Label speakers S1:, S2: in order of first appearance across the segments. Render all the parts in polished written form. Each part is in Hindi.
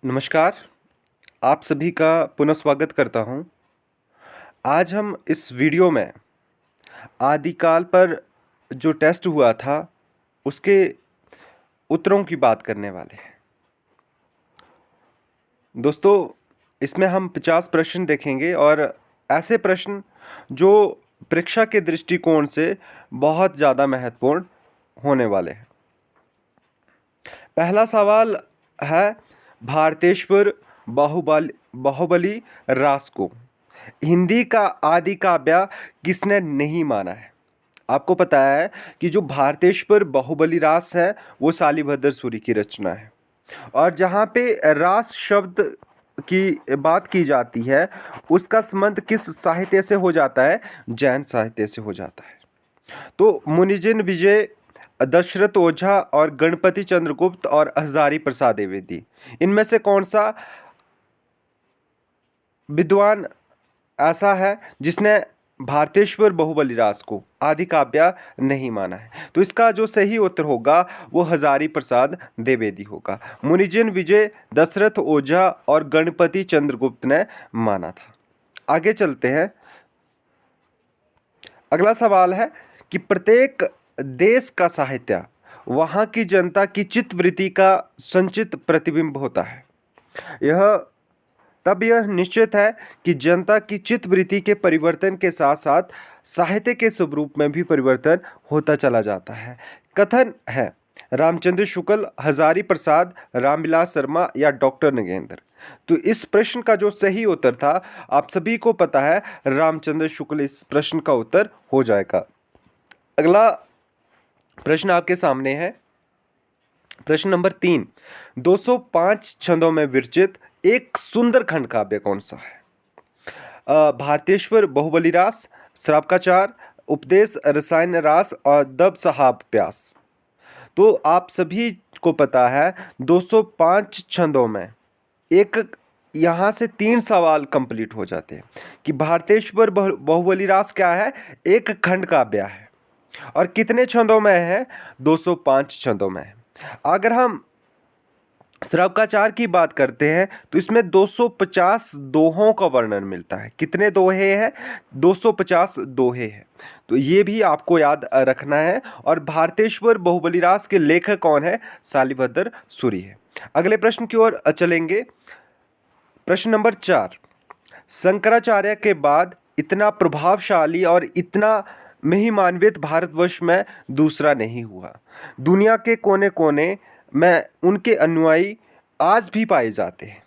S1: नमस्कार, आप सभी का पुनः स्वागत करता हूँ। आज हम इस वीडियो में आदिकाल पर जो टेस्ट हुआ था, उसके उत्तरों की बात करने वाले हैं। दोस्तों, इसमें हम 50 प्रश्न देखेंगे और ऐसे प्रश्न जो परीक्षा के दृष्टिकोण से बहुत ज़्यादा महत्वपूर्ण होने वाले हैं। पहला सवाल है, भारतेश्वर बाहुबली रास को हिंदी का आदि काव्य किसने नहीं माना है? आपको पता है कि जो भारतेश्वर बाहुबली रास है वो शालिभद्र सूरी की रचना है। और जहाँ पे रास शब्द की बात की जाती है, उसका संबंध किस साहित्य से हो जाता है? जैन साहित्य से हो जाता है। तो मुनिजिन विजय, दशरथ ओझा और गणपति चंद्रगुप्त और हजारी प्रसाद द्विवेदी, इनमें से कौन सा विद्वान ऐसा है जिसने भारतेश्वर बाहुबली रास को आदि काव्य नहीं माना है? तो इसका जो सही उत्तर होगा वो हजारी प्रसाद द्विवेदी होगा। मुनिजिन विजय, दशरथ ओझा और गणपति चंद्रगुप्त ने माना था। आगे चलते हैं। अगला सवाल है कि प्रत्येक देश का साहित्य वहाँ की जनता की चित्तवृत्ति का संचित प्रतिबिंब होता है। यह निश्चित है कि जनता की चित्तवृत्ति के परिवर्तन के साथ साथ साहित्य के स्वरूप में भी परिवर्तन होता चला जाता है। कथन है रामचंद्र शुक्ल, हजारी प्रसाद, रामविलास शर्मा या डॉक्टर नगेंद्र। तो इस प्रश्न का जो सही उत्तर था, आप सभी को पता है, रामचंद्र शुक्ल इस प्रश्न का उत्तर हो जाएगा। अगला प्रश्न आपके सामने है। प्रश्न नंबर 3, 205 छंदों में विरचित एक सुंदर खंड काव्य कौन सा है? भारतेश्वर बाहुबली रास, श्रावकाचार, उपदेश रसायन रास और दब सहाब प्यास। तो आप सभी को पता है 205 छंदों में एक यहाँ से 3 सवाल कंप्लीट हो जाते हैं कि भारतेश्वर बाहुबली रास क्या है? एक खंड काव्य है। और कितने छंदों में है? 205 छंदों में है। अगर हम श्रावकाचार की बात करते हैं तो इसमें 250 दोहों का वर्णन मिलता है। कितने दोहे हैं? 250 दोहे हैं। तो ये भी आपको याद रखना है। और भारतेश्वर बाहुबली रास के लेखक कौन है? शालिभद्र सूरी है। अगले प्रश्न की ओर चलेंगे। प्रश्न नंबर 4, शंकराचार्य के बाद इतना प्रभावशाली और इतना महिमान्वित भारतवर्ष में दूसरा नहीं हुआ। दुनिया के कोने कोने में उनके अनुयायी आज भी पाए जाते हैं।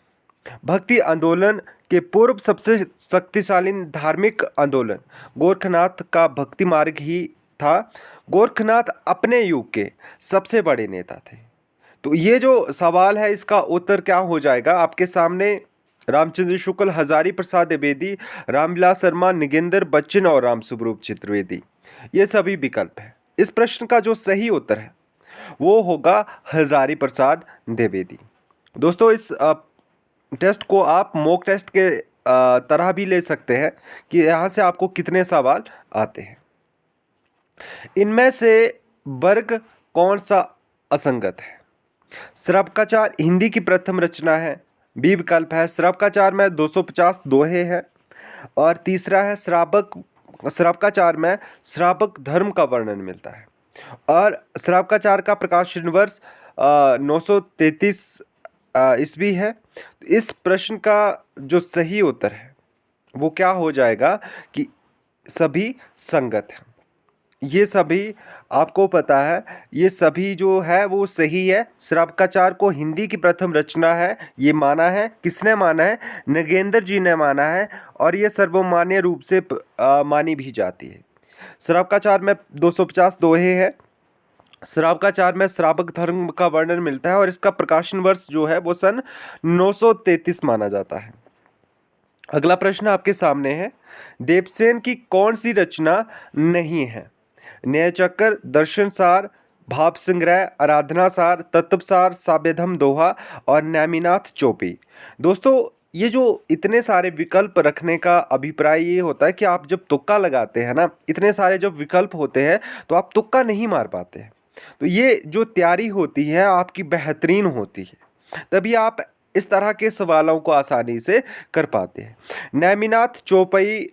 S1: भक्ति आंदोलन के पूर्व सबसे शक्तिशाली धार्मिक आंदोलन गोरखनाथ का भक्ति मार्ग ही था। गोरखनाथ अपने युग के सबसे बड़े नेता थे। तो ये जो सवाल है, इसका उत्तर क्या हो जाएगा आपके सामने? रामचंद्र शुक्ल, हजारी प्रसाद द्विवेदी, रामविलास शर्मा, नगेंद्र बच्चन और रामस्वरूप चतुर्वेदी, ये सभी विकल्प है। इस प्रश्न का जो सही उत्तर है वो होगा हजारी प्रसाद द्विवेदी। दोस्तों, इस टेस्ट को आप मॉक टेस्ट के तरह भी ले सकते हैं कि यहाँ से आपको कितने सवाल आते हैं। इनमें से वर्ग कौन सा असंगत है? श्रावकाचार हिंदी की प्रथम रचना है। बी विकल्प है। श्रावकाचार में 250 दोहे हैं। और तीसरा है श्रावकाचार में श्रावक धर्म का वर्णन मिलता है। और श्रावकाचार का प्रकाशन वर्ष 933 ईस्वी है। इस प्रश्न का जो सही उत्तर है वो क्या हो जाएगा कि सभी संगत हैं। ये सभी आपको पता है, ये सभी जो है वो सही है। श्रावकाचार को हिंदी की प्रथम रचना है, ये माना है। किसने माना है? नगेंद्र जी ने माना है। और ये सर्वमान्य रूप से मानी भी जाती है। श्रावकाचार में 250 दोहे हैं। श्रावकाचार में श्रावक धर्म का वर्णन मिलता है और इसका प्रकाशन वर्ष जो है वो सन 933 माना जाता है। अगला प्रश्न आपके सामने है। देवसेन की कौन सी रचना नहीं है? न्यायचक्र, दर्शन सार, भाव संग्रह, आराधना सार, तत्व सार, सावेधम दोहा और नेमिनाथ चौपी। दोस्तों, ये जो इतने सारे विकल्प रखने का अभिप्राय ये होता है कि आप जब तुक्का लगाते हैं ना, इतने सारे जब विकल्प होते हैं तो आप तुक्का नहीं मार पाते हैं। तो ये जो तैयारी होती है आपकी बेहतरीन होती है, तभी आप इस तरह के सवालों को आसानी से कर पाते हैं। नेमिनाथ चौपई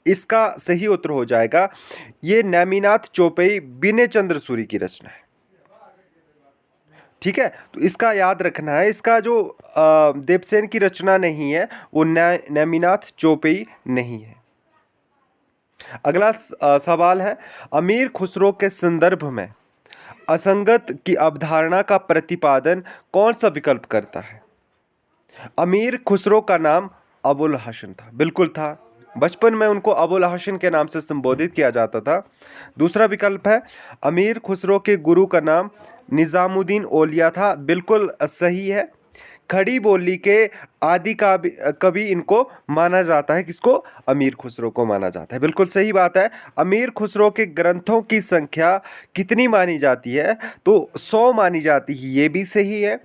S1: इसका सही उत्तर हो जाएगा। ये नेमिनाथ चौपई बिने चंद्र सूरी की रचना है। ठीक है, तो इसका याद रखना है। इसका जो देवसेन की रचना नहीं है, वो नेमिनाथ चौपई नहीं है। अगला सवाल है, अमीर खुसरो के संदर्भ में असंगत की अवधारणा का प्रतिपादन कौन सा विकल्प करता है? अमीर खुसरो का नाम अबुल हसन था। बिल्कुल था, बचपन में उनको अबुल हसन के नाम से संबोधित किया जाता था। दूसरा विकल्प है, अमीर खुसरो के गुरु का नाम निज़ामुद्दीन औलिया था। बिल्कुल सही है। खड़ी बोली के आदि कवि इनको माना जाता है। किसको? अमीर खुसरो को माना जाता है। बिल्कुल सही बात है। अमीर खुसरो के ग्रंथों की संख्या कितनी मानी जाती है? तो 100 मानी जाती है। ये भी सही है।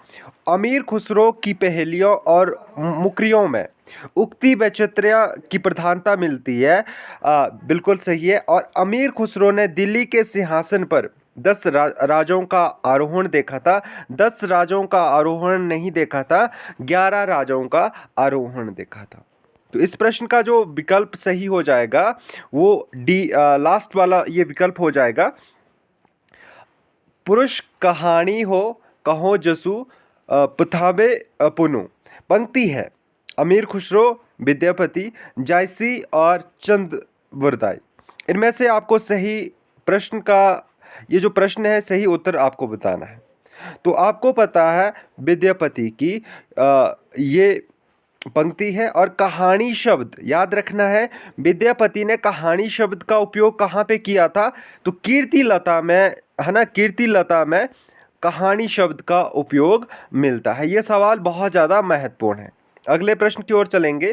S1: अमीर खुसरो की पहेलियों और मुकरियों में उक्ति वैचित्र्य की प्रधानता मिलती है। बिल्कुल सही है। और अमीर खुसरो ने दिल्ली के सिंहासन पर 10 राजाओं का आरोहण देखा था। 10 राजाओं का आरोहण नहीं देखा था, 11 राजाओं का आरोहण देखा था। तो इस प्रश्न का जो विकल्प सही हो जाएगा वो डी, लास्ट वाला ये विकल्प हो जाएगा। पुरुष कहानी हो कहो जसु पुथाबे पुनु। पंक्ति है अमीर खुसरो, विद्यापति, जायसी और चंद वरदाई। इनमें से आपको सही प्रश्न का ये जो प्रश्न है सही उत्तर आपको बताना है। तो आपको पता है विद्यापति की ये पंक्ति है। और कहानी शब्द याद रखना है, विद्यापति ने कहानी शब्द का उपयोग कहाँ पे किया था? तो कीर्ति लता में, है ना, कीर्ति लता में कहानी शब्द का उपयोग मिलता है। ये सवाल बहुत ज़्यादा महत्वपूर्ण है। अगले प्रश्न की ओर चलेंगे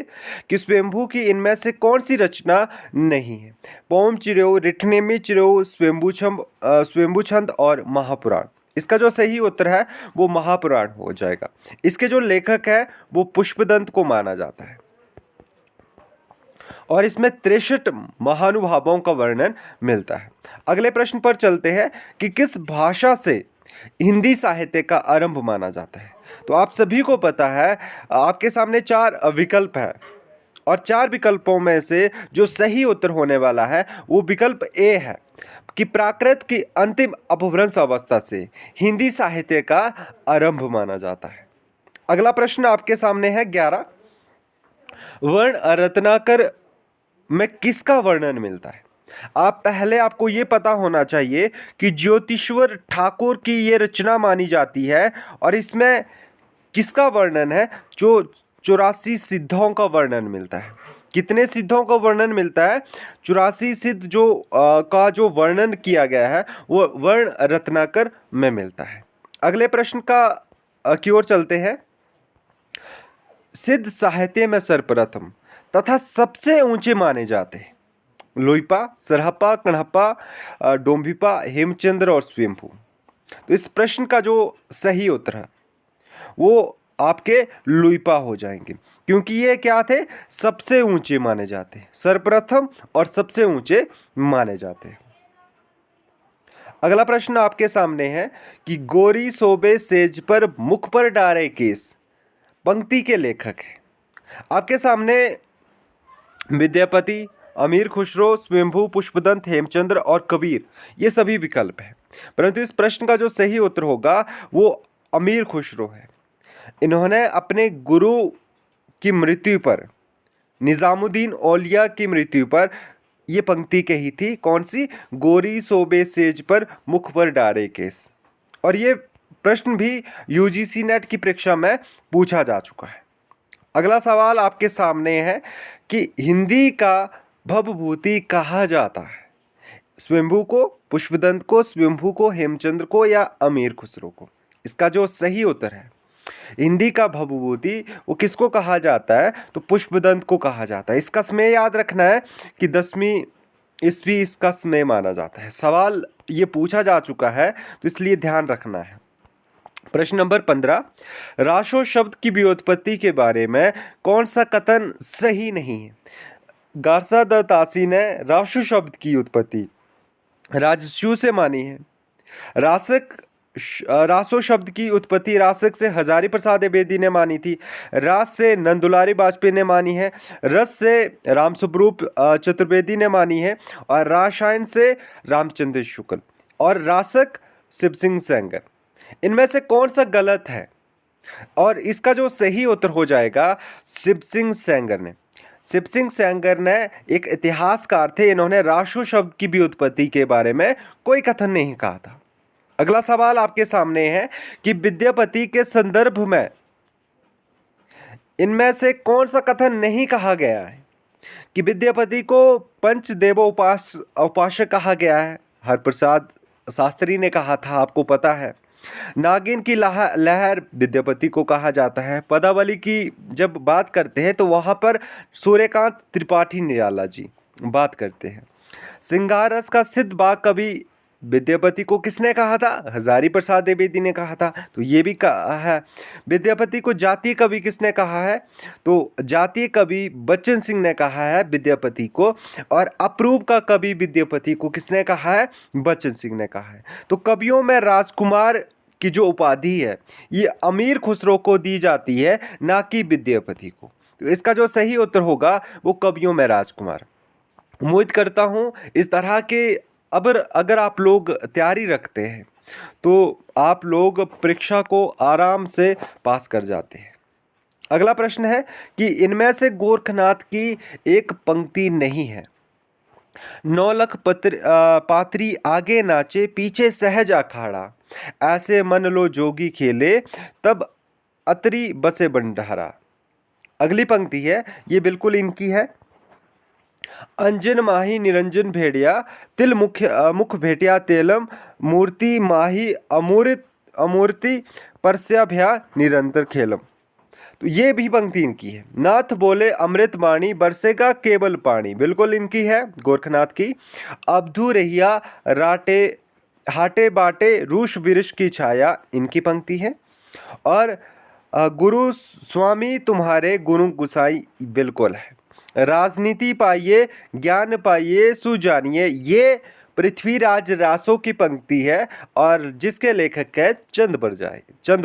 S1: कि स्वयंभू की इनमें से कौन सी रचना नहीं है? पोम चिरो, रिठनेमी चिरो, स्वयंभू छंद और महापुराण। इसका जो सही उत्तर है वो महापुराण हो जाएगा। इसके जो लेखक है वो पुष्पदंत को माना जाता है और इसमें 63 महानुभावों का वर्णन मिलता है। अगले प्रश्न पर चलते हैं कि किस भाषा से हिंदी साहित्य का आरंभ माना जाता है? तो आप सभी को पता है, आपके सामने 4 विकल्प है और 4 विकल्पों में से जो सही उत्तर होने वाला है वो विकल्प ए है कि प्राकृत की अंतिम अपभ्रंश अवस्था से हिंदी साहित्य का आरंभ माना जाता है। अगला प्रश्न आपके सामने है 11। वर्ण रत्नाकर में किसका वर्णन मिलता है? आपको ये पता होना चाहिए कि ज्योतिश्वर ठाकुर की ये रचना मानी जाती है और इसमें किसका वर्णन है? जो 84 सिद्धों का वर्णन मिलता है। कितने सिद्धों का वर्णन मिलता है? 84 सिद्ध का जो वर्णन किया गया है वो वर्ण रत्नाकर में मिलता है। अगले प्रश्न की ओर चलते हैं। सिद्ध साहित्य में सर्वप्रथम तथा सबसे ऊंचे माने जाते हैं लोईपा, सरहप्पा, कणहप्पा, डोम्भिपा, हेमचंद्र और स्वयंभू। तो इस प्रश्न का जो सही उत्तर है वो आपके लुईपा हो जाएंगे, क्योंकि ये क्या थे? सबसे ऊंचे माने जाते हैं, सर्वप्रथम और सबसे ऊंचे माने जाते हैं। अगला प्रश्न आपके सामने है कि गोरी सोबे सेज पर मुख पर डारे केस पंक्ति के लेखक है। आपके सामने विद्यापति, अमीर खुसरो, स्वयंभू, पुष्पदंत, हेमचंद्र और कबीर ये सभी विकल्प हैं, परंतु इस प्रश्न का जो सही उत्तर होगा वो अमीर खुसरो है। इन्होंने अपने गुरु की मृत्यु पर, निज़ामुद्दीन औलिया की मृत्यु पर ये पंक्ति कही थी। कौन सी? गोरी सोबे सेज पर मुख पर डारे केस। और ये प्रश्न भी यूजीसी नेट की परीक्षा में पूछा जा चुका है। अगला सवाल आपके सामने है कि हिंदी का भवभूति कहा जाता है? स्वयंभू को, पुष्पदंत को, स्वयंभू को, हेमचंद्र को या अमीर खुसरो को? इसका जो सही उत्तर है हिंदी का भवभूति वो किसको कहा जाता है? तो पुष्पदंत को कहा जाता है। इसका समय याद रखना है कि 10वीं ईस्वी इसका समय माना जाता है। सवाल ये पूछा जा चुका है तो इसलिए ध्यान रखना है। प्रश्न नंबर 15, राशो शब्द की व्युत्पत्ति के बारे में कौन सा कथन सही नहीं है? गार्सा द तासी ने राशु शब्द की उत्पत्ति राजस्यु से मानी है। रासक रासो शब्द की उत्पत्ति रासक से हजारी प्रसाद द्विवेदी ने मानी थी, रास से नंदुलारी वाजपेयी ने मानी है, रस से रामस्वरूप चतुर्वेदी ने मानी है, और रासायन से रामचंद्र शुक्ल, और रासक शिव सिंह सेंगर। इनमें से कौन सा गलत है? और इसका जो सही उत्तर हो जाएगा शिव सिंह सेंगर ने। शिव सिंह सेंगर ने एक इतिहासकार थे, इन्होंने रासो शब्द की भी उत्पत्ति के बारे में कोई कथन नहीं कहा था। अगला सवाल आपके सामने है कि विद्यापति के संदर्भ में इनमें से कौन सा कथन नहीं कहा गया है कि विद्यापति को पंचदेव उपासक कहा गया है? हरप्रसाद शास्त्री ने कहा था, आपको पता है। नागिन की लहर विद्यापति को कहा जाता है। पदावली की जब बात करते हैं तो वहाँ पर सूर्यकांत त्रिपाठी निराला जी बात करते हैं। सिंगार रस का सिद्ध बाग कवि विद्यापति को किसने कहा था? हजारी प्रसाद द्विवेदी ने कहा था, तो ये भी कहा है। विद्यापति को जातीय कवि किसने कहा है? तो जातीय कवि बच्चन सिंह ने कहा है विद्यापति को, और अप्रूव का कवि विद्यापति को किसने कहा है? बच्चन सिंह ने कहा है। तो कवियों में राजकुमार की जो उपाधि है ये अमीर खुसरो को दी जाती है, ना कि विद्यापति को। तो इसका जो सही उत्तर होगा वो कवियों में राजकुमार। उम्मीद करता हूँ इस तरह के अगर आप लोग तैयारी रखते हैं तो आप लोग परीक्षा को आराम से पास कर जाते हैं। अगला प्रश्न है कि इनमें से गोरखनाथ की एक पंक्ति नहीं है। नौलख पात्री आगे नाचे पीछे सहज अखाड़ा, ऐसे मन लो जोगी खेले तब अतरी बसे बंडारा। अगली पंक्ति है, ये बिल्कुल इनकी है। अंजन माही निरंजन भेड़िया तिल मुख भेटिया तेलम, मूर्ति माही अमूर्ति परस्या भया निरंतर खेलम। तो ये भी पंक्ति इनकी है। नाथ बोले अमृत वाणी बरसेगा केवल पानी, बिल्कुल इनकी है गोरखनाथ की। अबधू रहिया राटे हाटे बाटे रूष बिरिश की छाया, इनकी पंक्ति है। और गुरु स्वामी तुम्हारे गुरु गुसाई, बिल्कुल है। राजनीति पाइए ज्ञान पाइए सुजानिए, ये पृथ्वीराज रासो की पंक्ति है और जिसके लेखक है चंद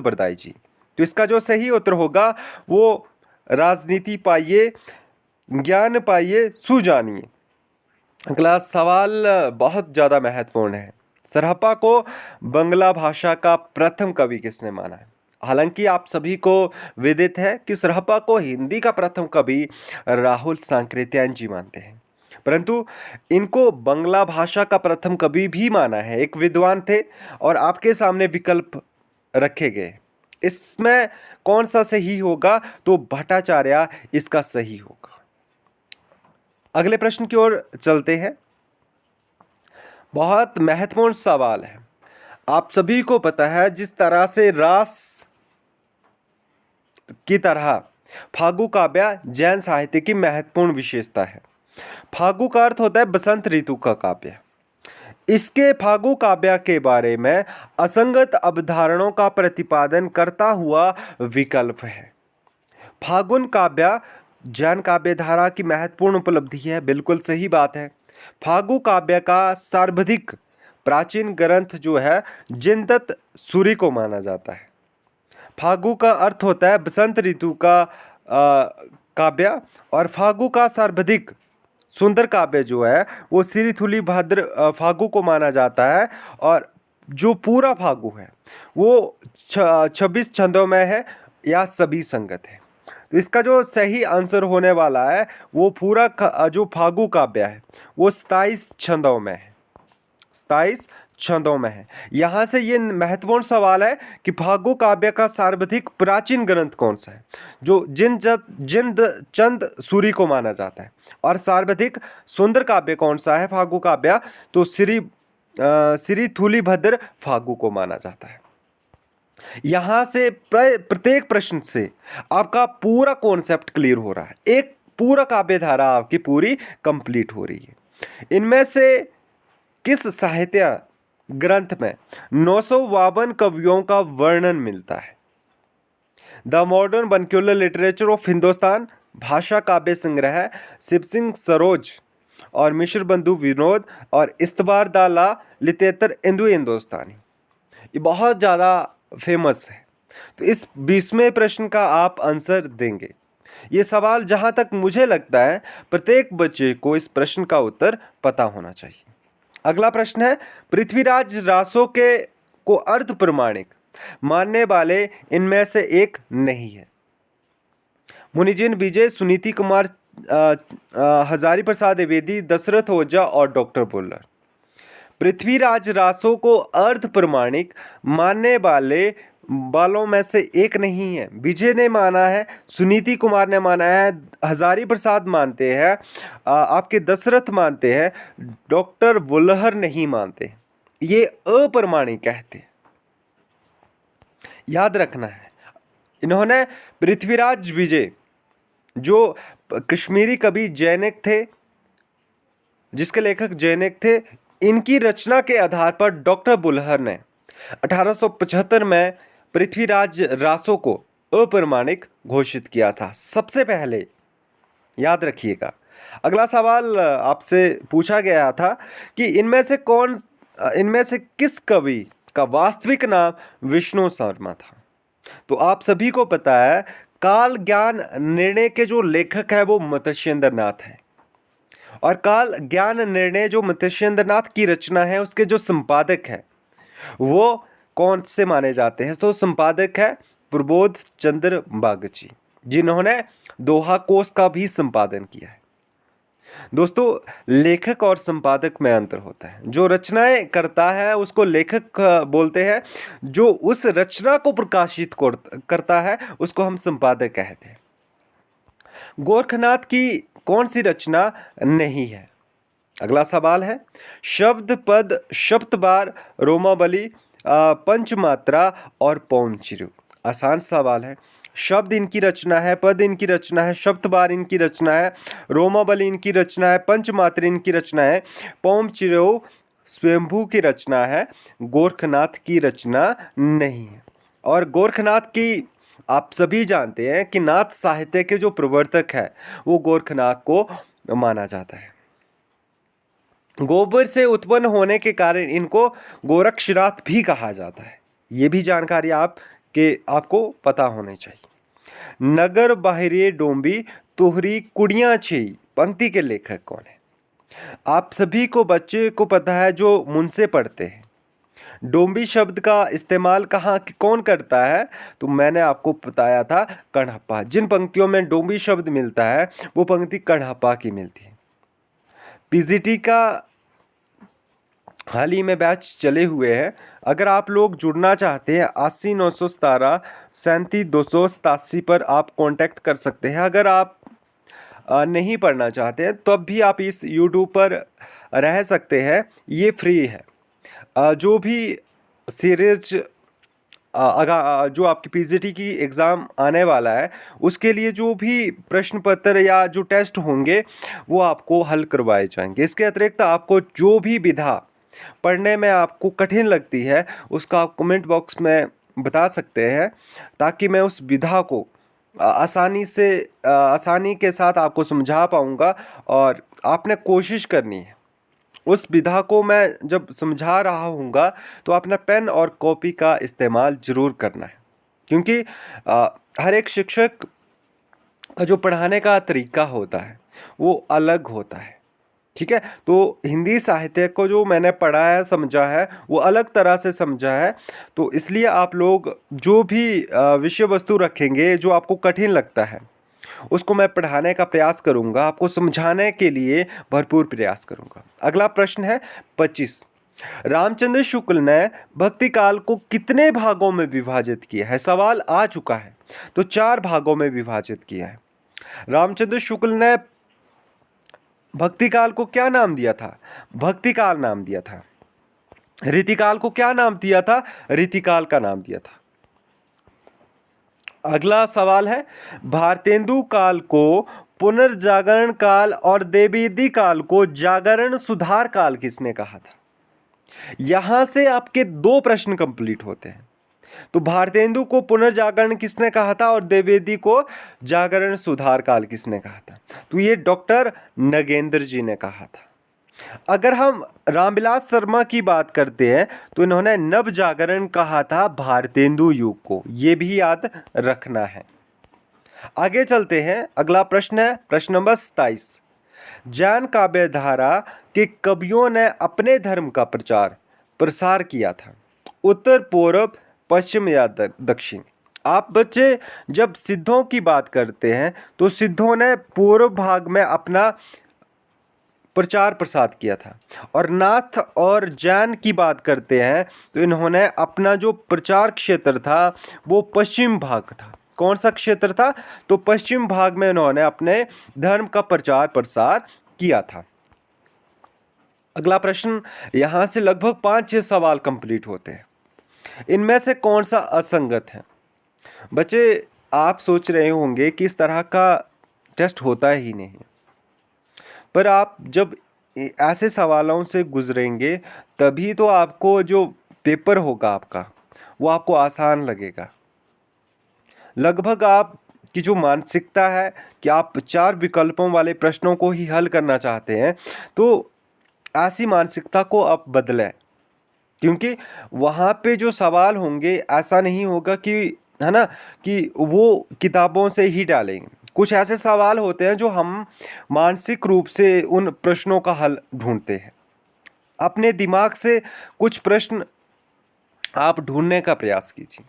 S1: बरदाई जी। तो इसका जो सही उत्तर होगा वो राजनीति पाइए ज्ञान पाइए सुजानिए। अगला सवाल बहुत ज़्यादा महत्वपूर्ण है। सरहप्पा को बंगला भाषा का प्रथम कवि किसने माना है? हालांकि आप सभी को विदित है कि सरहप्पा को हिंदी का प्रथम कवि राहुल सांकृत्यायन जी मानते हैं, परंतु इनको बंगला भाषा का प्रथम कवि भी माना है। एक विद्वान थे और आपके सामने विकल्प रखे गए, इसमें कौन सा सही होगा? तो भट्टाचार्य इसका सही होगा। अगले प्रश्न की ओर चलते हैं। बहुत महत्वपूर्ण सवाल है। आप सभी को पता है जिस तरह से रास की तरह फागु काव्य जैन साहित्य की महत्वपूर्ण विशेषता है। फागु का अर्थ होता है बसंत ऋतु का काव्य। इसके फागु काव्य के बारे में असंगत अवधारणाओं का प्रतिपादन करता हुआ विकल्प है। फागुन काव्य जैन काव्य धारा की महत्वपूर्ण उपलब्धि है, बिल्कुल सही बात है। फागु काव्य का सर्वाधिक प्राचीन ग्रंथ जो है जिनदत्त सूरि को माना जाता है। फागु का अर्थ होता है बसंत ऋतु का काव्य, और फागु का सर्वाधिक सुंदर काव्य जो है वो सिरिथुली भाद्र फागु को माना जाता है, और जो पूरा फागु है वो 26 छंदों में है या सभी संगत है। तो इसका जो सही आंसर होने वाला है वो पूरा जो फागु काव्य है वो 27 छंदों में है, 27 छंदों में है। यहाँ से ये महत्वपूर्ण सवाल है कि फागु काव्य का सर्वाधिक प्राचीन ग्रंथ कौन सा है जो जिनचंद सूरि को माना जाता है, और सर्वाधिक सुंदर काव्य कौन सा है फागु काव्य? तो सिरिथुलीभद्र फागु को माना जाता है। यहाँ से प्रत्येक प्रश्न से आपका पूरा कॉन्सेप्ट क्लियर हो रहा है, एक पूरा काव्य धारा आपकी पूरी कंप्लीट हो रही है। इनमें से किस साहित्य ग्रंथ में 952 कवियों का वर्णन मिलता है? The modern vernacular literature of Hindustan, भाषा काव्य संग्रह, शिव सिंह सरोज और मिश्र बंधु विनोद, और इस्तबार द ला लितेतर इंदु हिंदुस्तानी। ये बहुत ज़्यादा फेमस है। तो इस 20वें प्रश्न का आप आंसर देंगे। ये सवाल जहाँ तक मुझे लगता है प्रत्येक बच्चे को इस प्रश्न का उत्तर पता होना चाहिए। अगला प्रश्न है, पृथ्वीराज रासो के को अर्ध प्रमाणिक मानने वाले इनमें से एक नहीं है। मुनिजिन विजय, सुनीति कुमार, हजारी प्रसाद द्विवेदी, दशरथ ओझा और डॉक्टर बुल्लर। पृथ्वीराज रासो को अर्ध प्रमाणिक मानने वालों में से एक नहीं है। विजय ने माना है, सुनीति कुमार ने माना है, हजारी प्रसाद मानते हैं, आपके दशरथ मानते हैं, डॉक्टर बुल्लर नहीं मानते। ये अप्रमाणिक कहते हैं, याद रखना है। इन्होंने पृथ्वीराज विजय जो कश्मीरी कवि जैनिक थे, जिसके लेखक जैनिक थे, इनकी रचना के आधार पर डॉक्टर बुल्लर ने 1875 में पृथ्वीराज रासो को अप्रमाणिक घोषित किया था, सबसे पहले। याद रखिएगा। अगला सवाल आपसे पूछा गया था कि इनमें से किस कवि का वास्तविक नाम विष्णु शर्मा था। तो आप सभी को पता है, काल ज्ञान निर्णय के जो लेखक है वो मत्स्येंद्र नाथ है, और काल ज्ञान निर्णय जो मत्स्येंद्र नाथ की रचना है उसके जो संपादक है वो कौन से माने जाते हैं? तो संपादक है प्रबोध चंद्र बागची, जिन्होंने दोहा कोश का भी संपादन किया है। दोस्तों, लेखक और संपादक में अंतर होता है। जो रचनाएं करता है उसको लेखक बोलते हैं, जो उस रचना को प्रकाशित करता है उसको हम संपादक कहते हैं। गोरखनाथ की कौन सी रचना नहीं है? अगला सवाल है, शब्द, पद, शब्दवार, रोमावली, पंचमात्रा और पौंचिरू। आसान सवाल है। शब्द इनकी रचना है, पद इनकी रचना है, शब्दवार इनकी रचना है, रोमावली इनकी रचना है, पंचमात्रा इनकी रचना है, पौंचिरू स्वयंभू की रचना है, गोरखनाथ की रचना नहीं है। और गोरखनाथ की आप सभी जानते हैं कि नाथ साहित्य के जो प्रवर्तक है वो गोरखनाथ को माना जाता है। गोबर से उत्पन्न होने के कारण इनको गोरक्षनाथ भी कहा जाता है। ये भी जानकारी आपको पता होनी चाहिए। नगर बाहिरे डोंबी तुहरी कुड़ियाँ छी पंक्ति के लेखक कौन है? आप सभी को बच्चे को पता है जो मुझसे पढ़ते हैं। डोंबी शब्द का इस्तेमाल कौन करता है? तो मैंने आपको बताया था, कण्हप्पा। जिन पंक्तियों में डोंबी शब्द मिलता है वो पंक्ति कण्हप्पा की मिलती है। पीजीटी का हाल ही में बैच चले हुए हैं। अगर आप लोग जुड़ना चाहते हैं 80 917 37 287 पर आप कांटेक्ट कर सकते हैं। अगर आप नहीं पढ़ना चाहते हैं तब भी आप इस यूट्यूब पर रह सकते हैं, ये फ्री है। जो भी सीरीज जो आपकी पीजीटी की एग्ज़ाम आने वाला है उसके लिए जो भी प्रश्न पत्र या जो टेस्ट होंगे वो आपको हल करवाए जाएंगे। इसके अतिरिक्त आपको जो भी विधा पढ़ने में आपको कठिन लगती है उसका आप कमेंट बॉक्स में बता सकते हैं, ताकि मैं उस विधा को आसानी के साथ आपको समझा पाऊँगा। और आपने कोशिश करनी है, उस विधा को मैं जब समझा रहा हूँगा तो अपना पेन और कॉपी का इस्तेमाल ज़रूर करना है, क्योंकि हर एक शिक्षक का जो पढ़ाने का तरीका होता है वो अलग होता है। ठीक है, तो हिंदी साहित्य को जो मैंने पढ़ा है, समझा है, वो अलग तरह से समझा है। तो इसलिए आप लोग जो भी विषय वस्तु रखेंगे जो आपको कठिन लगता है उसको मैं पढ़ाने का प्रयास करूंगा, आपको समझाने के लिए भरपूर प्रयास करूंगा। अगला प्रश्न है 25। रामचंद्र शुक्ल ने भक्ति काल को कितने भागों में विभाजित किया है? सवाल आ चुका है, तो 4 भागों में विभाजित किया है। रामचंद्र शुक्ल ने भक्ति काल को क्या नाम दिया था? भक्ति काल नाम दिया था। रीतिकाल को क्या नाम दिया था? रीतिकाल का नाम दिया था। अगला सवाल है, भारतेंदु काल को पुनर्जागरण काल और द्विवेदी काल को जागरण सुधार काल किसने कहा था? यहां से आपके 2 प्रश्न कंप्लीट होते हैं। तो भारतेंदु को पुनर्जागरण किसने कहा था और द्विवेदी को जागरण सुधार काल किसने कहा था? तो ये डॉक्टर नगेंद्र जी ने कहा था। अगर हम रामविलास शर्मा की बात करते हैं तो इन्होंने नव जागरण कहा था भारतेंदु युग को, ये भी याद रखना है। आगे चलते हैं, अगला प्रश्न है प्रश्न नंबर 27। जैन काव्य धारा के कवियों ने अपने धर्म का प्रचार प्रसार किया था, उत्तर पूर्व पश्चिम या दक्षिण। आप बच्चे जब सिद्धों की बात करते हैं तो सिद्धों ने पूर्व भाग में अपना प्रचार प्रसार किया था, और नाथ और जैन की बात करते हैं तो इन्होंने अपना जो प्रचार क्षेत्र था वो पश्चिम भाग था। कौन सा क्षेत्र था? तो पश्चिम भाग में इन्होंने अपने धर्म का प्रचार प्रसार किया था। अगला प्रश्न, यहाँ से लगभग 5-6 सवाल कंप्लीट होते हैं। इनमें से कौन सा असंगत है? बच्चे आप सोच रहे होंगे कि इस तरह का टेस्ट होता ही नहीं, पर आप जब ऐसे सवालों से गुजरेंगे तभी तो आपको जो पेपर होगा आपका वो आपको आसान लगेगा। लगभग आप की जो मानसिकता है कि आप 4 विकल्पों वाले प्रश्नों को ही हल करना चाहते हैं, तो ऐसी मानसिकता को आप बदलें, क्योंकि वहाँ पे जो सवाल होंगे ऐसा नहीं होगा कि, है ना, कि वो किताबों से ही डालेंगे। कुछ ऐसे सवाल होते हैं जो हम मानसिक रूप से उन प्रश्नों का हल ढूंढते हैं। अपने दिमाग से कुछ प्रश्न आप ढूंढने का प्रयास कीजिए।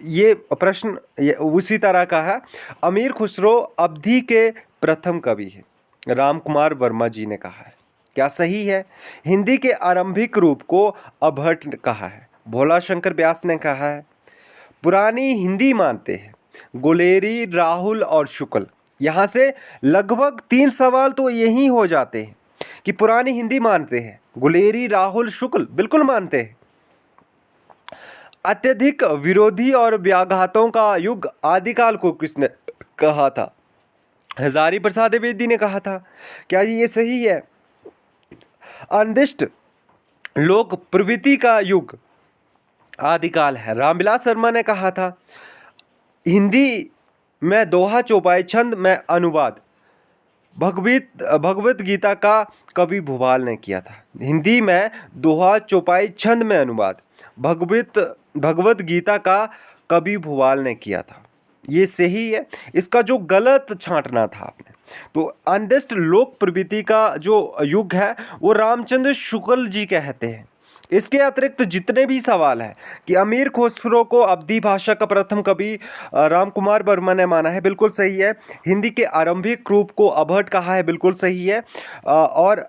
S1: ये प्रश्न उसी तरह का है। अमीर खुसरो अवधी के प्रथम कवि है, राम कुमार वर्मा जी ने कहा है, क्या सही है? हिंदी के आरंभिक रूप को अभट्ट ने कहा है, भोला शंकर व्यास ने कहा है। पुरानी हिंदी मानते हैं, गुलेरी, राहुल और शुक्ल। यहाँ से लगभग 3 सवाल तो यही हो जाते हैं कि पुरानी हिंदी मानते हैं, गुलेरी, राहुल, शुक्ल बिल्कुल मानते हैं। अत्यधिक विरोधी और व्याघातों का युग आदिकाल को किसने कहा था? हजारी प्रसाद द्विवेदी ने कहा था। क्या ये सही है? अनिर्दिष्ट लोक प्रवृत्ति का युग आदिकाल है, रामविलास शर्मा ने कहा था। हिंदी में दोहा, चौपाई, छंद में अनुवाद भगवत गीता का कवि भूपाल ने किया था। हिंदी में दोहा, चौपाई, छंद में अनुवाद भगवत गीता का कवि भूपाल ने किया था। ये सही है। इसका जो गलत छांटना था आपने, तो अनिर्दिष्ट लोक प्रवृत्ति का जो युग है वो रामचंद्र शुक्ल जी कहते हैं। इसके अतिरिक्त जितने भी सवाल हैं कि अमीर खुसरो को अवधी भाषा का प्रथम कवि राम कुमार वर्मा ने माना है, बिल्कुल सही है। हिंदी के आरंभिक रूप को अभट्ट कहा है, बिल्कुल सही है। और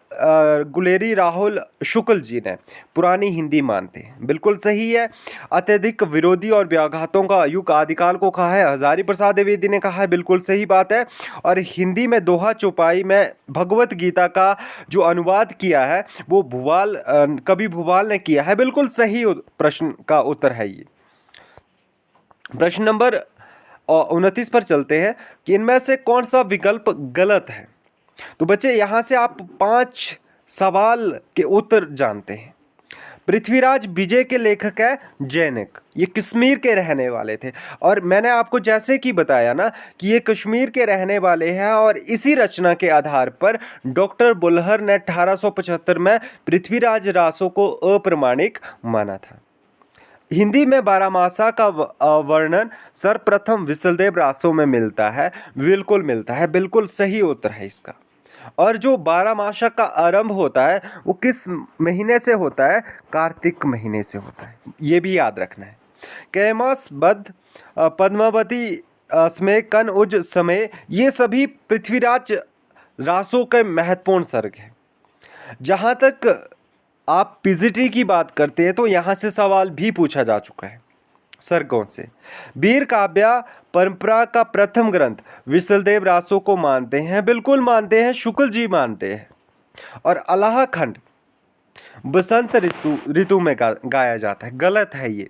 S1: गुलेरी, राहुल, शुक्ल जी ने पुरानी हिंदी मानते हैं, बिल्कुल सही है। अत्यधिक विरोधी और व्याघातों का युग आदिकाल को कहा है, हजारी प्रसाद द्विवेदी ने कहा है, बिल्कुल सही बात है। और हिंदी में दोहा, चौपाई में भगवत गीता का जो अनुवाद किया है वो कवि भूपाल ने किया है, बिल्कुल सही प्रश्न का उत्तर है ये। प्रश्न नंबर 29 पर चलते हैं कि इनमें से कौन सा विकल्प गलत है। तो बच्चे यहाँ से आप 5 सवाल के उत्तर जानते हैं। पृथ्वीराज विजय के लेखक है जैनिक, ये कश्मीर के रहने वाले थे, और मैंने आपको जैसे कि बताया ना कि ये कश्मीर के रहने वाले हैं, और इसी रचना के आधार पर डॉक्टर बुल्हर ने 1875 में पृथ्वीराज रासो को अप्रमाणिक माना था। हिंदी में बारहमासा का वर्णन सर्वप्रथम विशलदेव रासो में मिलता है, बिल्कुल मिलता है, बिल्कुल सही उत्तर है इसका। और जो 12 मासा का आरंभ होता है वो किस महीने से होता है? कार्तिक महीने से होता है, ये भी याद रखना है। कैमास, बद्ध, पद्मावती, स्मेर, कन, उज, समय, ये सभी पृथ्वीराज रासो के महत्वपूर्ण सर्ग हैं। जहाँ तक आप पीजीटी की बात करते हैं तो यहाँ से सवाल भी पूछा जा चुका है सर्गों से। वीर काव्य परंपरा का प्रथम ग्रंथ विशलदेव रासो को मानते हैं, बिल्कुल मानते हैं, शुक्ल जी मानते हैं। और अलाह खंड बसंत ऋतु में गाया जाता है, गलत है ये।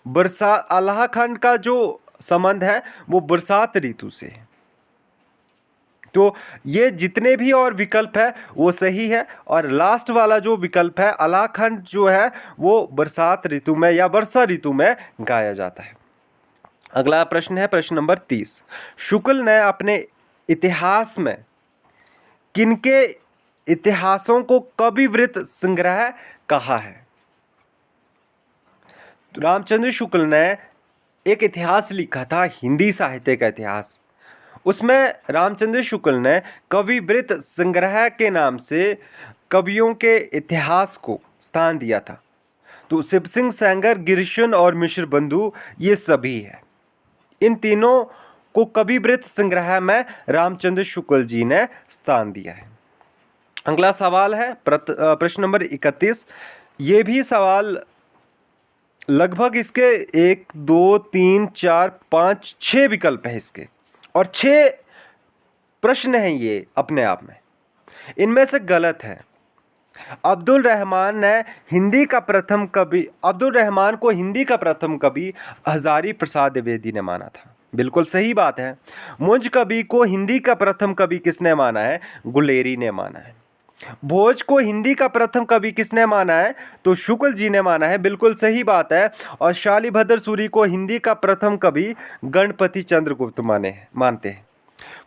S1: बरसात, अलाह खंड का जो संबंध है वो बरसात ऋतु से है। तो ये जितने भी और विकल्प है वो सही है, और लास्ट वाला जो विकल्प है अलाह खंड जो है वो बरसात ऋतु में या वर्षा ऋतु में गाया जाता है। अगला प्रश्न है प्रश्न नंबर 30। शुक्ल ने अपने इतिहास में किनके इतिहासों को कविवृत्त संग्रह कहा है? तो रामचंद्र शुक्ल ने एक इतिहास लिखा था, हिंदी साहित्य का इतिहास। उसमें रामचंद्र शुक्ल ने कविवृत्त संग्रह के नाम से कवियों के इतिहास को स्थान दिया था। तो शिव सिंह सेंगर, गिरीशन और मिश्र बंधु ये सभी है। इन तीनों को कविवृत्त संग्रह में रामचंद्र शुक्ल जी ने स्थान दिया है। अगला सवाल है प्रश्न नंबर 31। ये भी सवाल लगभग इसके 1 2 3 4 5 6 विकल्प है इसके, और 6 प्रश्न हैं ये अपने आप में। इनमें से गलत है। अब्दुल रहमान को हिंदी का प्रथम कवि हजारी प्रसाद द्विवेदी ने माना था। बिल्कुल सही बात है। मुंज कवि को हिंदी का प्रथम कवि किसने माना है? गुलेरी ने माना है। भोज को हिंदी का प्रथम कवि किसने माना है? तो शुक्ल जी ने माना है। बिल्कुल सही बात है। और शालिभद्र सूरी को हिंदी का प्रथम कवि गणपति चंद्रगुप्त मानते हैं।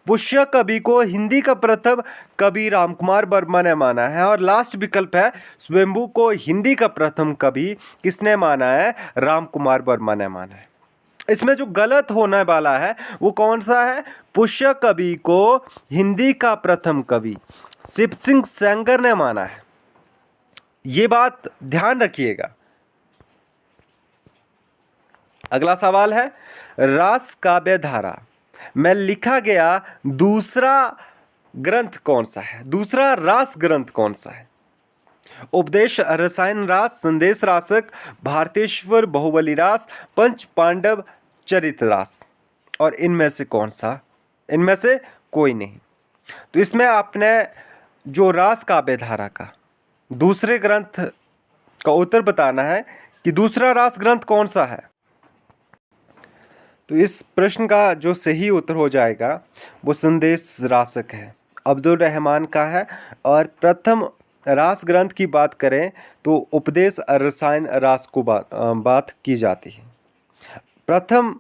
S1: पुष्य कवि को हिंदी का प्रथम कवि रामकुमार वर्मा ने माना है। और लास्ट विकल्प है स्वयंभू को हिंदी का प्रथम कवि किसने माना है? रामकुमार वर्मा ने माना है। इसमें जो गलत होने वाला है वो कौन सा है? पुष्य कवि को हिंदी का प्रथम कवि शिव सिंह सेंगर ने माना है। ये बात ध्यान रखिएगा। अगला सवाल है रास काव्य धारा में लिखा गया दूसरा ग्रंथ कौन सा है? दूसरा रास ग्रंथ कौन सा है? उपदेश रसायन रास, संदेश रासक, भारतेश्वर बाहुबली रास, पंच पांडव चरित रास। और इनमें से कौन सा? इनमें से कोई नहीं। तो इसमें आपने जो रास काव्य धारा का दूसरे ग्रंथ का उत्तर बताना है कि दूसरा रास ग्रंथ कौन सा है। तो इस प्रश्न का जो सही उत्तर हो जाएगा वो संदेश रासक है, अब्दुल रहमान का है। और प्रथम रास ग्रंथ की बात करें तो उपदेश रसायन रास को बात की जाती है। प्रथम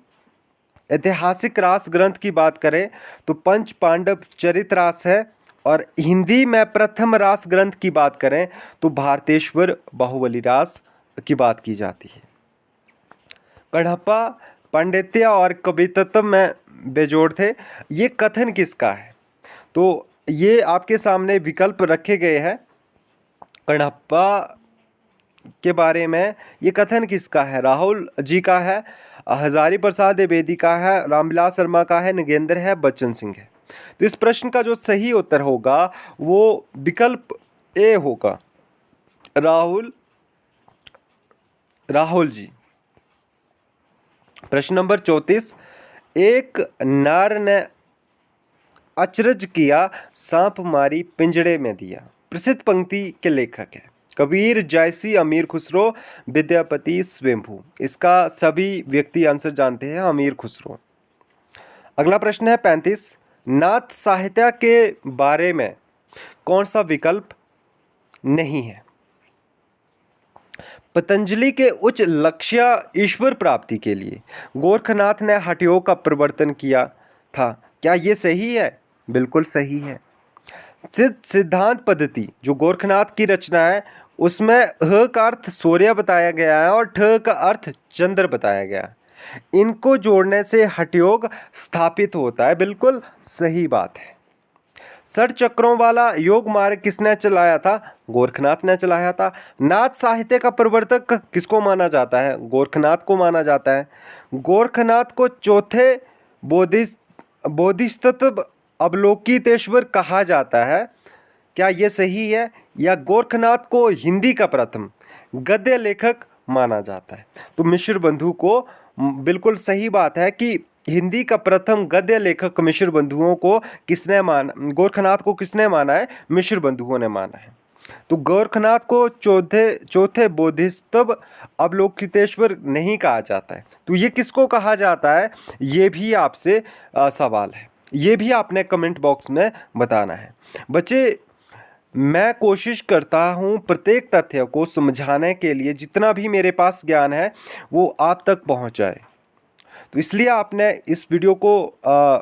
S1: ऐतिहासिक रास ग्रंथ की बात करें तो पंच पांडव चरित रास है। और हिंदी में प्रथम रास ग्रंथ की बात करें तो भारतेश्वर बाहुबली रास की बात की जाती है। कढ़प्पा पांडित्य और कवित्व में बेजोड़ थे, ये कथन किसका है? तो ये आपके सामने विकल्प रखे गए हैं। कढ़प्पा के बारे में ये कथन किसका है? राहुल जी का है, हजारी प्रसाद द्विवेदी का है, रामविलास शर्मा का है, नगेंद्र है, बच्चन सिंह है। तो इस प्रश्न का जो सही उत्तर होगा वो विकल्प ए होगा, राहुल जी। प्रश्न नंबर 34। एक नार ने अचरज किया, सांप मारी पिंजड़े में दिया। प्रसिद्ध पंक्ति के लेखक है? कबीर, जायसी, अमीर खुसरो, विद्यापति, स्वयंभू। इसका सभी व्यक्ति आंसर जानते हैं, अमीर खुसरो। अगला प्रश्न है 35। नाथ साहित्य के बारे में कौन सा विकल्प नहीं है? पतंजलि के उच्च लक्ष्य ईश्वर प्राप्ति के लिए गोरखनाथ ने हठयोग का प्रवर्तन किया था, क्या ये सही है? बिल्कुल सही है। सिद्धांत पद्धति जो गोरखनाथ की रचना है उसमें ह का अर्थ सूर्य बताया गया है और ठ का अर्थ चंद्र बताया गया है। इनको जोड़ने से हठयोग स्थापित होता है। बिल्कुल सही बात है। 60 चक्रों वाला योग मार्ग किसने चलाया था? गोरखनाथ ने चलाया था। नाथ साहित्य का प्रवर्तक किसको माना जाता है? गोरखनाथ को माना जाता है। गोरखनाथ को चौथे बोधिसत्व अवलोकितेश्वर कहा जाता है, क्या ये सही है? या गोरखनाथ को हिंदी का प्रथम गद्य लेखक माना जाता है? तो मिश्र बंधु को बिल्कुल सही बात है कि हिंदी का प्रथम गद्य लेखक मिश्र बंधुओं को किसने माना? गोरखनाथ को किसने माना है? मिश्र बंधुओं ने माना है। तो गोरखनाथ को चौथे बोधिसत्व अवलोकितेश्वर नहीं कहा जाता है। तो ये किसको कहा जाता है? ये भी आपसे सवाल है, ये भी आपने कमेंट बॉक्स में बताना है। बच्चे, मैं कोशिश करता हूँ प्रत्येक तथ्य को समझाने के लिए, जितना भी मेरे पास ज्ञान है वो आप तक पहुँच जाए। तो इसलिए आपने इस वीडियो को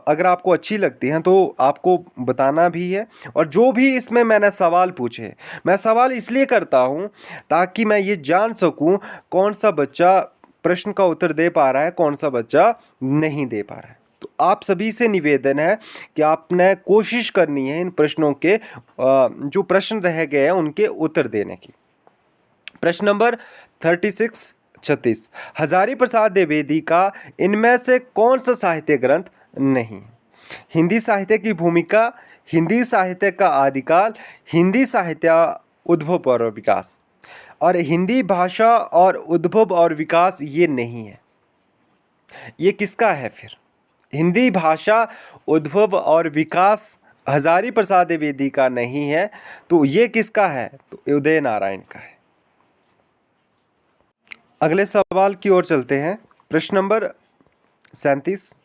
S1: अगर आपको अच्छी लगती है तो आपको बताना भी है। और जो भी इसमें मैंने सवाल पूछे, मैं सवाल इसलिए करता हूँ ताकि मैं ये जान सकूँ कौन सा बच्चा प्रश्न का उत्तर दे पा रहा है, कौन सा बच्चा नहीं दे पा रहा है। तो आप सभी से निवेदन है कि आपने कोशिश करनी है इन प्रश्नों के जो प्रश्न रह गए हैं उनके उत्तर देने की। प्रश्न नंबर 36 हजारी प्रसाद द्विवेदी का इनमें से कौन सा साहित्य ग्रंथ नहीं? हिंदी साहित्य की भूमिका, हिंदी साहित्य का आदिकाल, हिंदी साहित्य उद्भव और विकास। और हिंदी भाषा और उद्भव और विकास ये नहीं है। ये किसका है फिर? हिंदी भाषा उद्भव और विकास हजारी प्रसाद द्विवेदी का नहीं है, तो ये किसका है? तो उदय नारायण का है। अगले सवाल की ओर चलते हैं। प्रश्न नंबर 37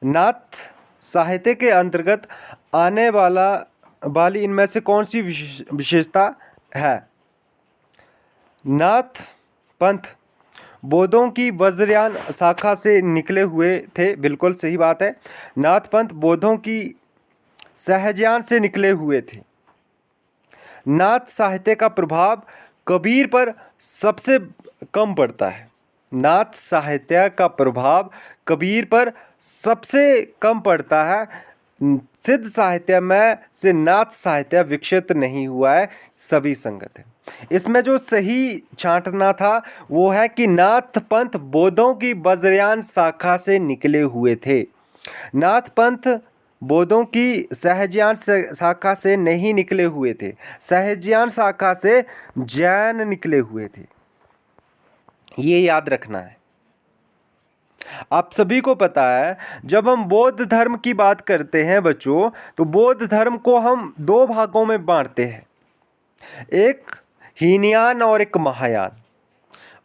S1: नाथ साहित्य के अंतर्गत आने वाली इनमें से कौन सी विशेषता है? नाथ पंथ बौद्धों की वज्रयान शाखा से निकले हुए थे, बिल्कुल सही बात है। नाथ पंथ बौद्धों की सहजयान से निकले हुए थे। नाथ साहित्य का प्रभाव कबीर पर सबसे कम पड़ता है। नाथ साहित्य का प्रभाव कबीर पर सबसे कम पड़ता है। सिद्ध साहित्य में से नाथ साहित्य विकसित नहीं हुआ है, सभी संगत है। इसमें जो सही छांटना था वो है कि नाथ पंथ बौद्धों की वज्रयान शाखा से निकले हुए थे। नाथ पंथ बौद्धों की सहजयान शाखा से नहीं निकले हुए थे, सहजयान शाखा से जैन निकले हुए थे। ये याद रखना है। आप सभी को पता है जब हम बौद्ध धर्म की बात करते हैं बच्चों, तो बौद्ध धर्म को हम दो भागों में बांटते हैं, एक हीनयान और एक महायान।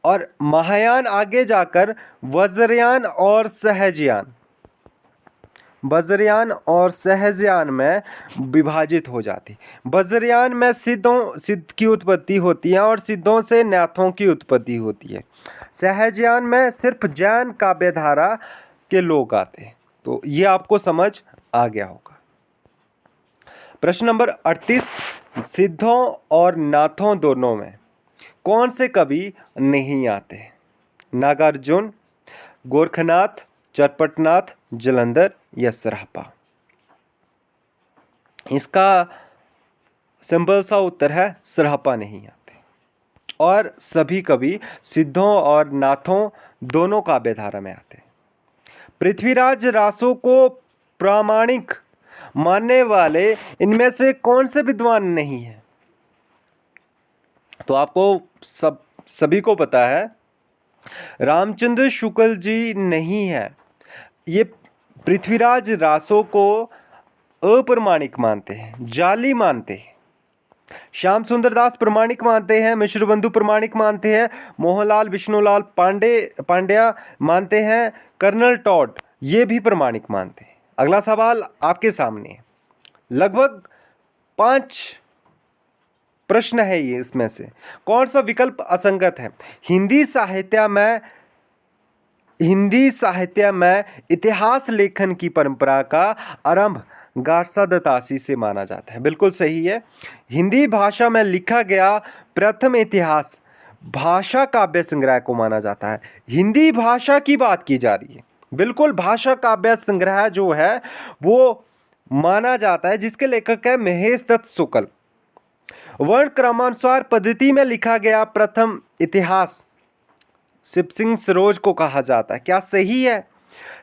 S1: और महायान आगे जाकर वज्रयान और सहजयान, वज्रयान और सहजयान में विभाजित हो जाती। वज्रयान में सिद्ध की उत्पत्ति होती है और सिद्धों से नाथों की उत्पत्ति होती है। सहजयान में सिर्फ जैन काव्यधारा के लोग आते हैं। तो ये आपको समझ आ गया होगा। प्रश्न नंबर 38 सिद्धों और नाथों दोनों में कौन से कवि नहीं आते? नागार्जुन, गोरखनाथ, चरपटनाथ, जालंधर या सरापा? इसका सिंपल सा उत्तर है सरापा नहीं आते। और सभी कवि सिद्धों और नाथों दोनों काव्यधारा में आते हैं। पृथ्वीराज रासो को प्रामाणिक मानने वाले इनमें से कौन से विद्वान नहीं है? तो आपको सभी को पता है रामचंद्र शुक्ल जी नहीं है। ये पृथ्वीराज रासो को अप्रमाणिक मानते हैं, जाली मानते हैं। श्याम सुंदर दास प्रमाणिक मानते हैं, मिश्र बंधु प्रमाणिक मानते हैं, मोहनलाल विष्णुलाल पांड्या मानते हैं, कर्नल टॉड ये भी प्रमाणिक मानते हैं। अगला सवाल आपके सामने है। लगभग 5 प्रश्न है ये। इसमें से कौन सा विकल्प असंगत है? हिंदी साहित्य में इतिहास लेखन की परंपरा का आरंभ गारसा दत्तासी से माना जाता है, बिल्कुल सही है। हिंदी भाषा में लिखा गया प्रथम इतिहास भाषा काव्य संग्रह को माना जाता है। हिंदी भाषा की बात की जा रही है, बिल्कुल भाषा काव्य संग्रह जो है वो माना जाता है, जिसके लेखक है महेश दत्त शुक्ल। वर्ण क्रमानुसार पद्धति में लिखा गया प्रथम इतिहास शिव सिंह सरोज को कहा जाता है। क्या सही है?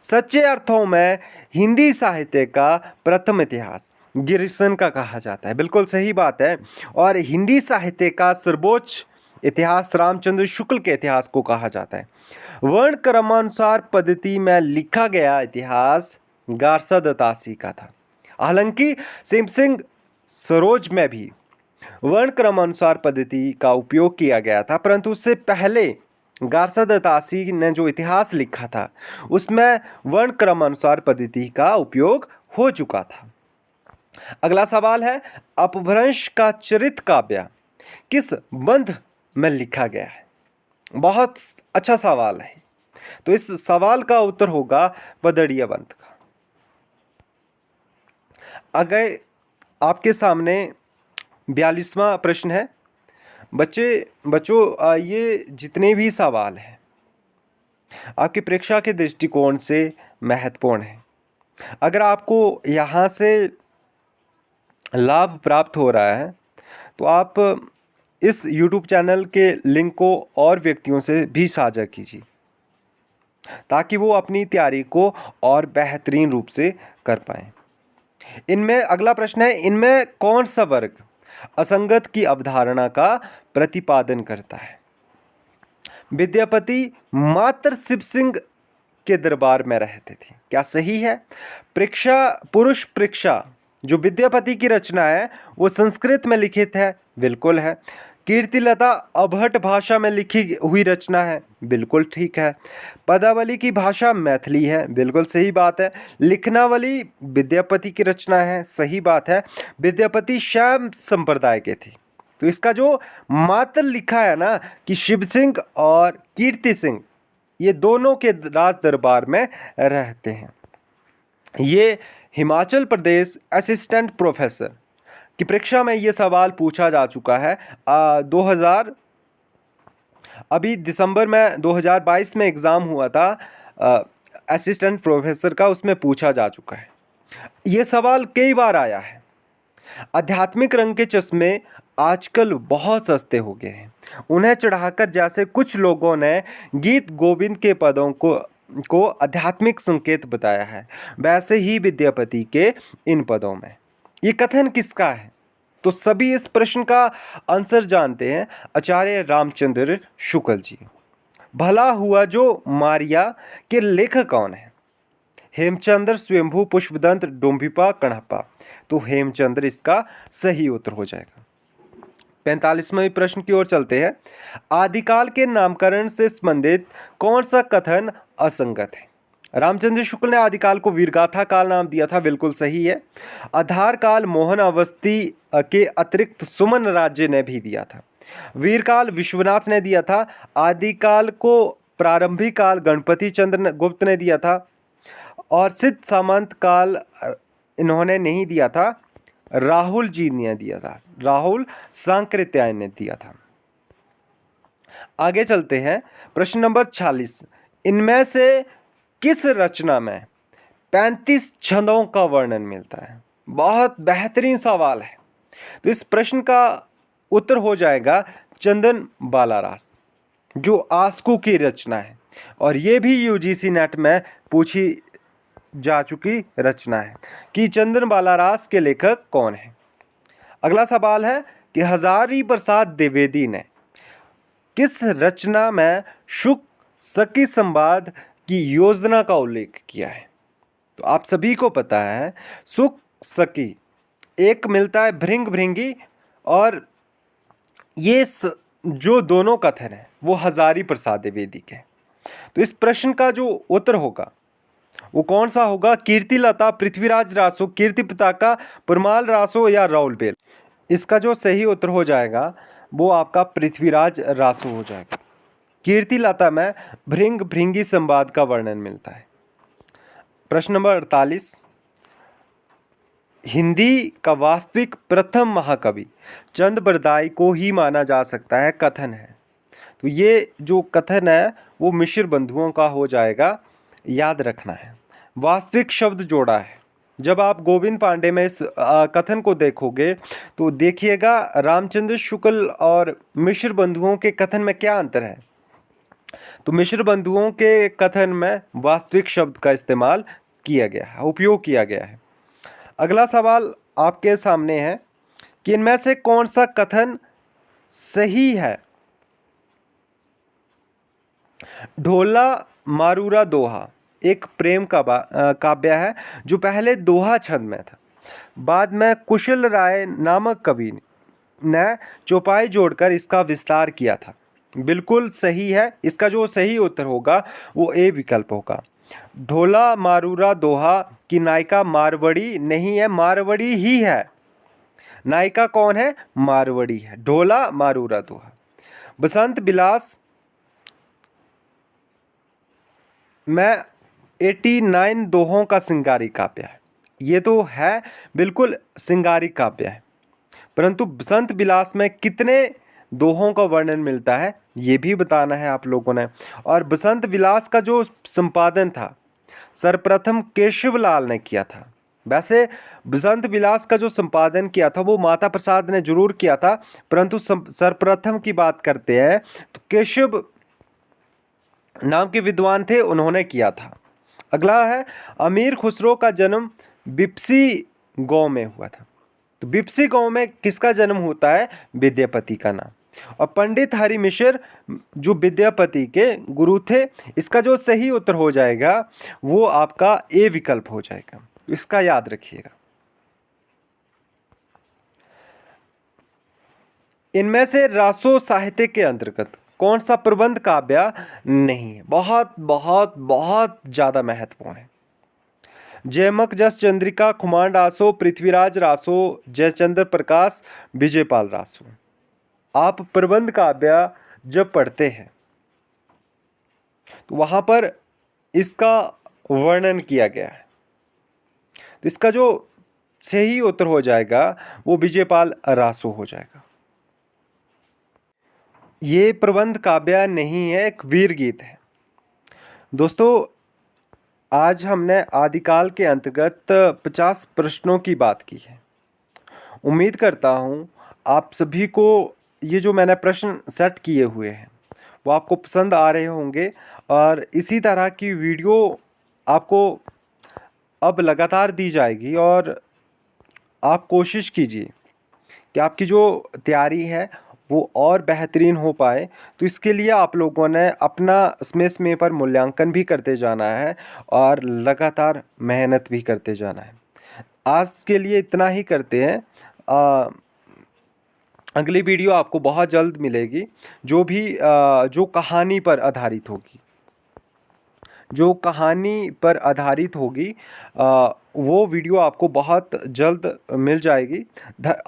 S1: सच्चे अर्थों में हिंदी साहित्य का प्रथम इतिहास गिरिसन का कहा जाता है, बिल्कुल सही बात है। और हिंदी साहित्य का सर्वोच्च इतिहास रामचंद्र शुक्ल के इतिहास को कहा जाता है। वर्ण क्रमानुसार पद्धति में लिखा गया इतिहास गारसा दत्तासी का था। हालांकि शिव सिंह सरोज में भी वर्ण क्रमानुसार पद्धति का उपयोग किया गया था, परंतु उससे पहले गारसा दत्तासी ने जो इतिहास लिखा था उसमें वर्ण क्रमानुसार पद्धति का उपयोग हो चुका था। अगला सवाल है, अपभ्रंश का चरित काव्य किस बंध में लिखा गया है? बहुत अच्छा सवाल है। तो इस सवाल का उत्तर होगा पदड़िया बंद का। अगर आपके सामने 42वां प्रश्न है। बच्चों ये जितने भी सवाल हैं आपकी परीक्षा के दृष्टिकोण से महत्वपूर्ण है। अगर आपको यहाँ से लाभ प्राप्त हो रहा है तो आप इस YouTube चैनल के लिंक को और व्यक्तियों से भी साझा कीजिए ताकि वो अपनी तैयारी को और बेहतरीन रूप से कर पाएँ। इनमें अगला प्रश्न है, इनमें कौन सा वर्ग असंगत की अवधारणा का प्रतिपादन करता है? विद्यापति मात्र शिव सिंह के दरबार में रहते थे, क्या सही है? पुरुष परीक्षा जो विद्यापति की रचना है वो संस्कृत में लिखित है, बिल्कुल है। कीर्तिलता अभट भाषा में लिखी हुई रचना है, बिल्कुल ठीक है। पदावली की भाषा मैथिली है, बिल्कुल सही बात है। लिखनावली विद्यापति की रचना है, सही बात है। विद्यापति शैव संप्रदाय के थे, तो इसका जो मात्र लिखा है ना कि शिव सिंह और कीर्ति सिंह ये दोनों के राज दरबार में रहते हैं। ये हिमाचल प्रदेश असिस्टेंट प्रोफेसर की परीक्षा में ये सवाल पूछा जा चुका है। 2000 अभी दिसंबर में 2022 में एग्ज़ाम हुआ था असिस्टेंट प्रोफेसर का, उसमें पूछा जा चुका है। ये सवाल कई बार आया है। आध्यात्मिक रंग के चश्मे आजकल बहुत सस्ते हो गए हैं, उन्हें चढ़ाकर जैसे कुछ लोगों ने गीत गोविंद के पदों को आध्यात्मिक संकेत बताया है, वैसे ही विद्यापति के इन पदों में ये कथन किसका है? तो सभी इस प्रश्न का आंसर जानते हैं, आचार्य रामचंद्र शुक्ल जी। भला हुआ जो मारिया के लेखक कौन है? हेमचंद्र, स्वयंभू, पुष्पदंत, डोम्भिपा, कणप्पा। तो हेमचंद्र इसका सही उत्तर हो जाएगा। 45वें प्रश्न की ओर चलते हैं। आदिकाल के नामकरण से संबंधित कौन सा कथन असंगत है? रामचंद्र शुक्ल ने आदिकाल को वीरगाथा काल नाम दिया था, बिल्कुल सही है। आधार काल मोहन अवस्थी के अतिरिक्त सुमन राज्य ने भी दिया था। वीरकाल विश्वनाथ ने दिया था। आदिकाल को प्रारंभिक काल गणपति चंद्र गुप्त ने दिया था और सिद्ध सामंत काल इन्होंने नहीं दिया था, राहुल जी ने दिया था, राहुल सांकृत्यायन ने दिया था। आगे चलते हैं, प्रश्न नंबर 46। इनमें से किस रचना में 35 छंदों का वर्णन मिलता है? बहुत बेहतरीन सवाल है। तो इस प्रश्न का उत्तर हो जाएगा चंदन बाला रास, जो आस्कू की रचना है और ये भी यूजीसी नेट में पूछी जा चुकी रचना है कि चंदन बाला रास के लेखक कौन है। अगला सवाल है कि हजारी प्रसाद द्विवेदी ने किस रचना में शुक सखी संवाद की योजना का उल्लेख किया है? तो आप सभी को पता है सुख सखी एक मिलता है भृंग भृंगी, और ये जो दोनों कथन है वो हजारी प्रसाद द्विवेदी के। तो इस प्रश्न का जो उत्तर होगा वो कौन सा होगा? कीर्तिलता, पृथ्वीराज रासो, कीर्ति पताका, परमाल रासो या राउल बेल? इसका जो सही उत्तर हो जाएगा वो आपका पृथ्वीराज रासो हो जाएगा। कीर्तिलता में भृंग भृंगी संवाद का वर्णन मिलता है। प्रश्न नंबर 48। हिंदी का वास्तविक प्रथम महाकवि चंद बरदाई को ही माना जा सकता है, कथन है। तो ये जो कथन है वो मिश्र बंधुओं का हो जाएगा, याद रखना है। वास्तविक शब्द जोड़ा है। जब आप गोविंद पांडे में इस कथन को देखोगे तो देखिएगा रामचंद्र शुक्ल और मिश्र बंधुओं के कथन में क्या अंतर है। तो मिश्र बंधुओं के कथन में वास्तविक शब्द का इस्तेमाल किया गया है, उपयोग किया गया है। अगला सवाल आपके सामने है कि इनमें से कौन सा कथन सही है? ढोला मारूरा दोहा एक प्रेम का काव्य है जो पहले दोहा छंद में था, बाद में कुशल राय नामक कवि ने चौपाई जोड़कर इसका विस्तार किया था। बिल्कुल सही है। इसका जो सही उत्तर होगा वो ए विकल्प होगा। ढोला मारूरा दोहा की नायिका मारवड़ी नहीं है, मारवड़ी ही है। नायिका कौन है? मारवड़ी है। ढोला मारूरा दोहा। बसंत विलास मैं 89 दोहों का श्रृंगारी काव्य है। ये तो है बिल्कुल श्रृंगारी काव्य है, परंतु बसंत विलास में कितने दोहों का वर्णन मिलता है ये भी बताना है आप लोगों ने। और बसंत विलास का जो संपादन था सर्वप्रथम केशवलाल ने किया था। वैसे बसंत विलास का जो संपादन किया था वो माता प्रसाद ने जरूर किया था, परंतु सर्वप्रथम की बात करते हैं तो केशव नाम के विद्वान थे, उन्होंने किया था। अगला है अमीर खुसरो का जन्म बिपसी गांव में हुआ था। तो बिपसी गांव में किसका जन्म होता है? विद्यापति का नाम। और पंडित हरि मिश्र जो विद्यापति के गुरु थे, इसका जो सही उत्तर हो जाएगा वो आपका ए विकल्प हो जाएगा, इसका याद रखिएगा। इनमें से रासो साहित्य के अंतर्गत कौन सा प्रबंध काव्य नहीं है? बहुत बहुत बहुत ज़्यादा महत्वपूर्ण है। जयमक जस चंद्रिका, खुमांड आसो, पृथ्वीराज रासो, जयचंद्र प्रकाश, विजयपाल रासो। आप प्रबंध काव्य जब पढ़ते हैं तो वहाँ पर इसका वर्णन किया गया है, तो इसका जो सही उत्तर हो जाएगा वो विजयपाल रासो हो जाएगा। ये प्रबंध काव्य नहीं है, एक वीर गीत है। दोस्तों आज हमने आदिकाल के अंतर्गत 50 प्रश्नों की बात की है। उम्मीद करता हूँ आप सभी को ये जो मैंने प्रश्न सेट किए हुए हैं वो आपको पसंद आ रहे होंगे, और इसी तरह की वीडियो आपको अब लगातार दी जाएगी। और आप कोशिश कीजिए कि आपकी जो तैयारी है वो और बेहतरीन हो पाए, तो इसके लिए आप लोगों ने अपना समय पर मूल्यांकन भी करते जाना है और लगातार मेहनत भी करते जाना है। आज के लिए इतना ही करते हैं। अगली वीडियो आपको बहुत जल्द मिलेगी, जो कहानी पर आधारित होगी, वो वीडियो आपको बहुत जल्द मिल जाएगी।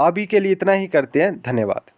S1: अभी के लिए इतना ही करते हैं। धन्यवाद।